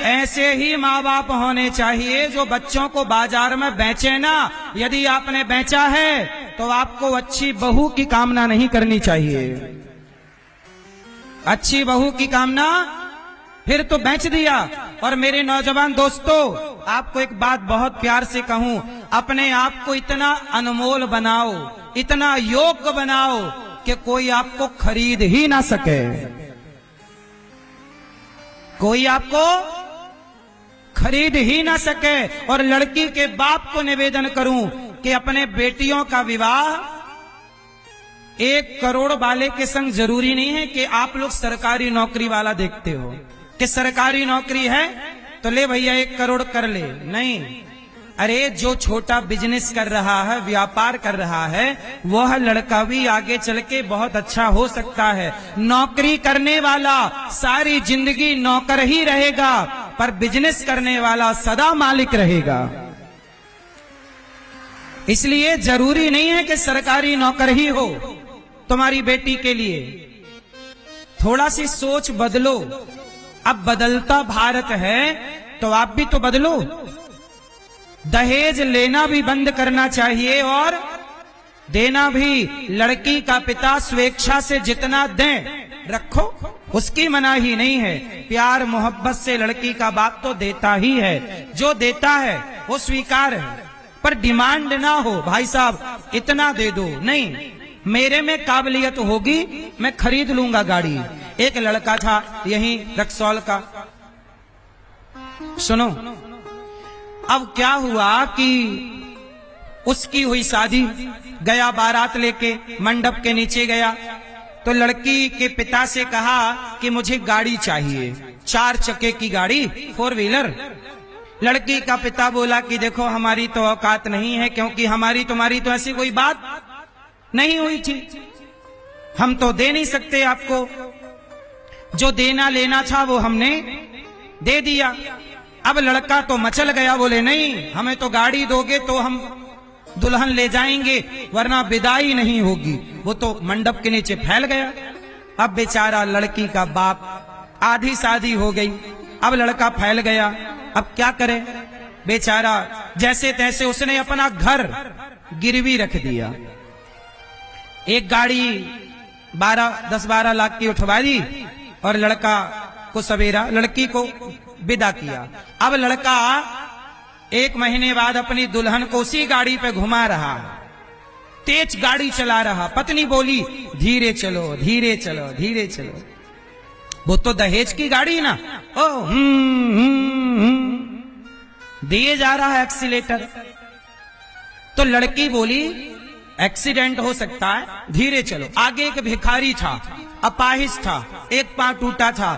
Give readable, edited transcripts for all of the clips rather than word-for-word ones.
ऐसे ही माँ बाप होने चाहिए जो बच्चों को बाजार में बेचे ना। यदि आपने बेचा है तो आपको अच्छी बहू की कामना नहीं करनी चाहिए। अच्छी बहू की कामना फिर तो बेच दिया। और मेरे नौजवान दोस्तों, आपको एक बात बहुत प्यार से कहूं, अपने आप को इतना अनमोल बनाओ, इतना योग्य बनाओ कि कोई आपको खरीद ही ना सके। कोई आपको खरीद ही ना सके। और लड़की के बाप को निवेदन करूं कि अपने बेटियों का विवाह 1 करोड़ वाले के संग जरूरी नहीं है कि आप लोग सरकारी नौकरी वाला देखते हो कि सरकारी नौकरी है तो ले भैया 1 करोड़ कर ले। नहीं, अरे जो छोटा बिजनेस कर रहा है, व्यापार कर रहा है, वह लड़का भी आगे चल के बहुत अच्छा हो सकता है। नौकरी करने वाला सारी जिंदगी नौकर ही रहेगा, पर बिजनेस करने वाला सदा मालिक रहेगा। इसलिए जरूरी नहीं है कि सरकारी नौकर ही हो तुम्हारी बेटी के लिए। थोड़ा सी सोच बदलो। अब बदलता भारत है तो आप भी तो बदलो। दहेज लेना भी बंद करना चाहिए और देना भी। लड़की का पिता स्वेच्छा से जितना दे रखो, उसकी मनाही नहीं है। प्यार मोहब्बत से लड़की का बाप तो देता ही है। जो देता है वो स्वीकार है, पर डिमांड ना हो भाई साहब इतना दे दो। नहीं, मेरे में काबिलियत होगी, मैं खरीद लूंगा गाड़ी। एक लड़का था यहीं रक्सौल का, सुनो। अब क्या हुआ कि उसकी हुई शादी, गया बारात लेके, मंडप के नीचे गया तो लड़की के पिता से कहा कि मुझे गाड़ी चाहिए, 4 चक्के की गाड़ी, 4 व्हीलर। लड़की का पिता बोला कि देखो हमारी तो औकात नहीं है, क्योंकि हमारी तुम्हारी तो ऐसी कोई बात नहीं हुई थी, हम तो दे नहीं सकते आपको। जो देना लेना था वो हमने दे दिया। अब लड़का तो मचल गया, बोले नहीं हमें तो गाड़ी दोगे तो हम दुल्हन ले जाएंगे, वरना विदाई नहीं होगी। वो तो मंडप के नीचे फैल गया। अब बेचारा लड़की का बाप, आधी शादी हो गई, अब लड़का फैल गया, अब क्या करे बेचारा। जैसे तैसे उसने अपना घर गिरवी रख दिया। एक गाड़ी 10-12 लाख की उठवा दी और लड़का को सवेरा, लड़की को विदा किया। अब लड़का 1 महीने बाद अपनी दुल्हन को उसी गाड़ी पे घुमा रहा, तेज गाड़ी चला रहा। पत्नी बोली धीरे चलो, धीरे चलो, धीरे चलो। वो तो दहेज की गाड़ी ना, ओ दिए जा रहा है एक्सीलेटर। तो लड़की बोली एक्सीडेंट हो सकता है, धीरे चलो। आगे एक भिखारी था, अपाहिज था, एक पांव टूटा था,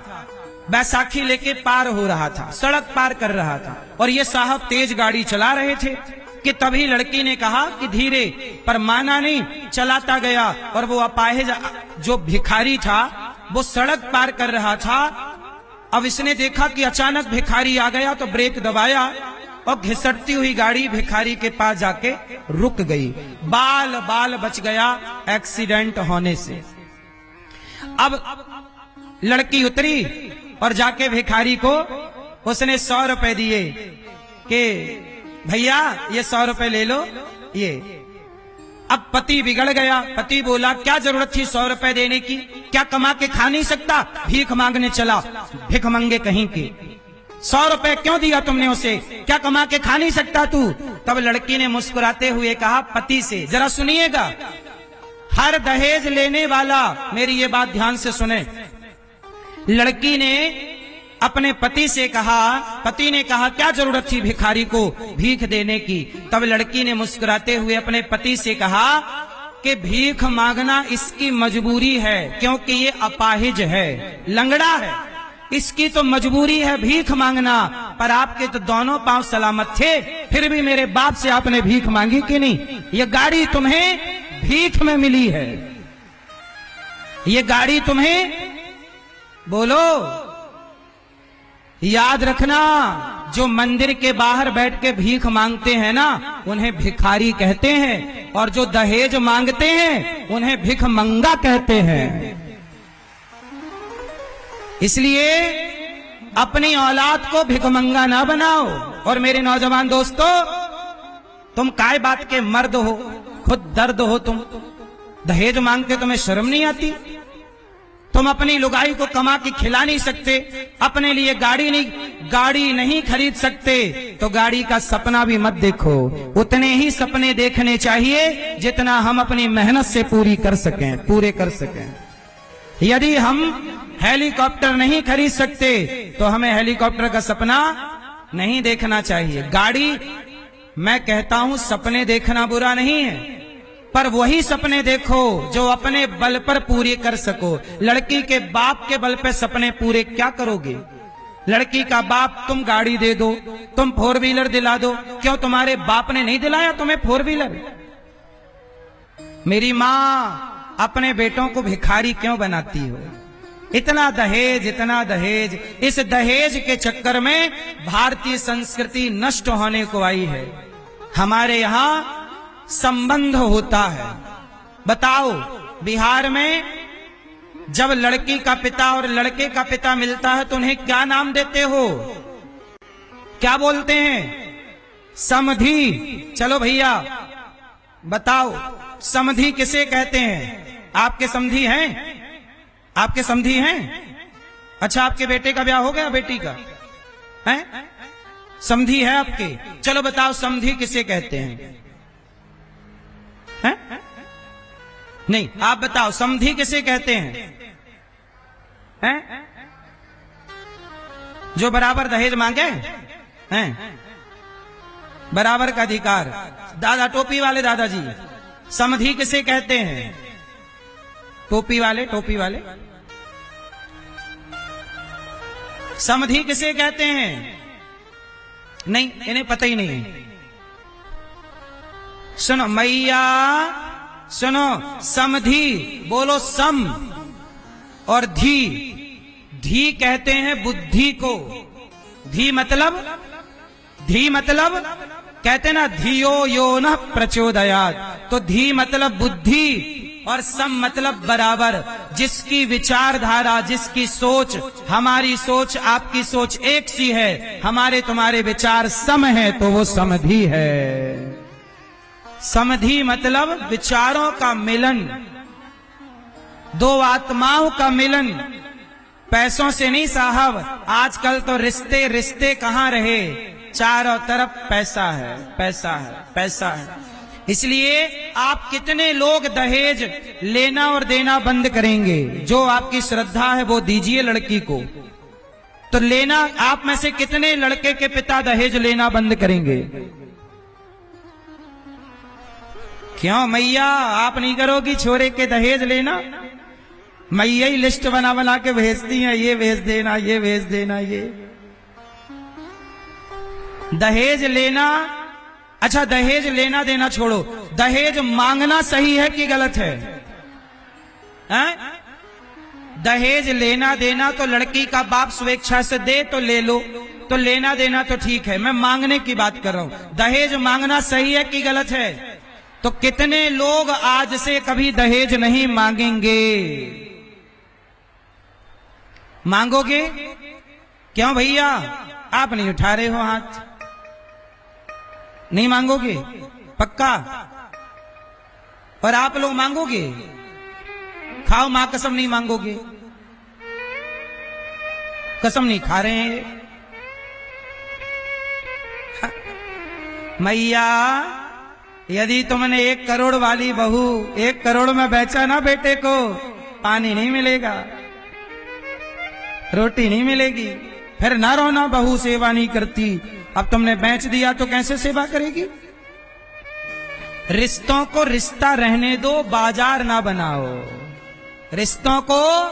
बैसाखी लेके पार हो रहा था, सड़क पार कर रहा था, और ये साहब तेज गाड़ी चला रहे थे कि तभी लड़की ने कहा कि धीरे, पर माना नहीं, चलाता गया। और वो अपाहिज जो भिखारी था वो सड़क पार कर रहा था। अब इसने देखा कि अचानक भिखारी आ गया तो ब्रेक दबाया और घिसटती हुई गाड़ी भिखारी के पास जाके रुक गई। बाल बच गया एक्सीडेंट होने से। अब लड़की उतरी और जाके भिखारी को उसने 100 रुपए दिए कि भैया ये 100 रुपए ले लो ये। अब पति बिगड़ गया। पति बोला क्या जरूरत थी 100 रुपए देने की, क्या कमा के खा नहीं सकता, भीख मांगने चला, भिख मंगे कहीं की। 100 रुपए क्यों दिया तुमने उसे, क्या कमा के खा नहीं सकता तू। तब लड़की ने मुस्कुराते हुए कहा पति से, जरा सुनिएगा, हर दहेज लेने वाला, मेरी ये बात ध्यान से सुने। लड़की ने अपने पति से कहा, पति ने कहा क्या जरूरत थी भिखारी को भीख देने की। तब लड़की ने मुस्कुराते हुए अपने पति से कहा कि भीख मांगना इसकी मजबूरी है, क्योंकि ये अपाहिज है, लंगड़ा है, इसकी तो मजबूरी है भीख मांगना। पर आपके तो दोनों पांव सलामत थे, फिर भी मेरे बाप से आपने भीख मांगी कि नहीं। ये गाड़ी तुम्हें भीख में मिली है, ये गाड़ी तुम्हें, बोलो, याद रखना, जो मंदिर के बाहर बैठ के भीख मांगते हैं ना उन्हें भिखारी कहते हैं, और जो दहेज मांगते हैं उन्हें भिख मंगा कहते हैं। इसलिए अपनी औलाद को भिखमंगा ना बनाओ। और मेरे नौजवान दोस्तों, तुम काय बात के मर्द हो, खुद दर्द हो तुम, दहेज मांगते तुम्हें शर्म नहीं आती? तुम अपनी लुगाई को कमा के खिला नहीं सकते, अपने लिए गाड़ी नहीं खरीद सकते, तो गाड़ी का सपना भी मत देखो। उतने ही सपने देखने चाहिए जितना हम अपनी मेहनत से पूरे कर सकें। यदि हम हेलीकॉप्टर नहीं खरीद सकते तो हमें हेलीकॉप्टर का सपना नहीं देखना चाहिए। गाड़ी, मैं कहता हूं सपने देखना बुरा नहीं है, पर वही सपने देखो जो अपने बल पर पूरे कर सको। लड़की के बाप के बल पे सपने पूरे क्या करोगे? लड़की का बाप तुम गाड़ी दे दो, तुम 4 व्हीलर दिला दो, क्यों तुम्हारे बाप ने नहीं दिलाया तुम्हें 4 व्हीलर? मेरी माँ अपने बेटों को भिखारी क्यों बनाती हो? इतना दहेज, इस दहेज के चक्कर में भारतीय संस्कृति नष्ट होने को आई है। हमारे यहां संबंध होता है। बताओ, बिहार में जब लड़की का पिता और लड़के का पिता मिलता है तो उन्हें क्या नाम देते हो? क्या बोलते हैं? समधी। चलो भैया बताओ, समधी किसे कहते हैं? आपके समधी हैं? आपके समधी हैं? अच्छा, आपके बेटे का ब्याह हो गया? बेटी का है? समधी है आपके? चलो बताओ, समधी किसे कहते हैं? नहीं, आप बताओ, समधी किसे कहते हैं? जो बराबर दहेज मांगे हैं, बराबर का अधिकार। दादा, टोपी वाले दादाजी, समधी किसे कहते हैं? टोपी वाले समधी किसे कहते हैं? नहीं, इन्हें पता ही नहीं है। सुनो मैया, सुनो, समधी बोलो सम और धी कहते हैं बुद्धि को। धी मतलब कहते ना धियो यो न प्रचोदयात्, तो धी मतलब बुद्धि और सम मतलब बराबर। जिसकी विचारधारा, जिसकी सोच, हमारी सोच आपकी सोच एक सी है, हमारे तुम्हारे विचार सम है, तो वो समधी है। समधी मतलब विचारों का मिलन, दो आत्माओं का मिलन, पैसों से नहीं साहब। आजकल तो रिश्ते कहां रहे? चारों तरफ पैसा है। इसलिए आप कितने लोग दहेज लेना और देना बंद करेंगे? जो आपकी श्रद्धा है वो दीजिए लड़की को। तो लेना, आप में से कितने लड़के के पिता दहेज लेना बंद करेंगे? क्यों मैया, आप नहीं करोगी छोरे के दहेज लेना? मैया ही लिस्ट बना के भेजती हैं, ये भेज देना, ये भेज देना, ये दहेज लेना। अच्छा, दहेज लेना देना छोड़ो, दहेज मांगना सही है कि गलत है? दहेज लेना देना तो लड़की का बाप स्वेच्छा से दे तो ले लो, तो लेना देना तो ठीक है। मैं मांगने की बात कर रहा हूं। दहेज मांगना सही है कि गलत है? तो कितने लोग आज से कभी दहेज नहीं मांगेंगे? मांगोगे? क्यों भैया, आप नहीं उठा रहे हो हाथ? नहीं मांगोगे? पक्का? और आप लोग मांगोगे? खाओ मां कसम, नहीं मांगोगे? कसम नहीं खा रहे हैं। मैया, यदि तुमने 1 करोड़ वाली बहू 1 करोड़ में बेचा ना बेटे को, पानी नहीं मिलेगा, रोटी नहीं मिलेगी, फिर ना रोना बहू सेवा नहीं करती। अब तुमने बेच दिया तो कैसे सेवा करेगी? रिश्तों को रिश्ता रहने दो, बाजार ना बनाओ। रिश्तों को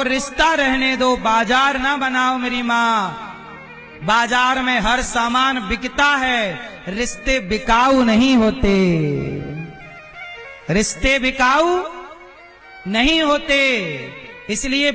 रिश्ता रहने दो, बाजार ना बनाओ मेरी माँ। बाजार में हर सामान बिकता है, रिश्ते बिकाऊ नहीं होते। रिश्ते बिकाऊ नहीं होते, इसलिए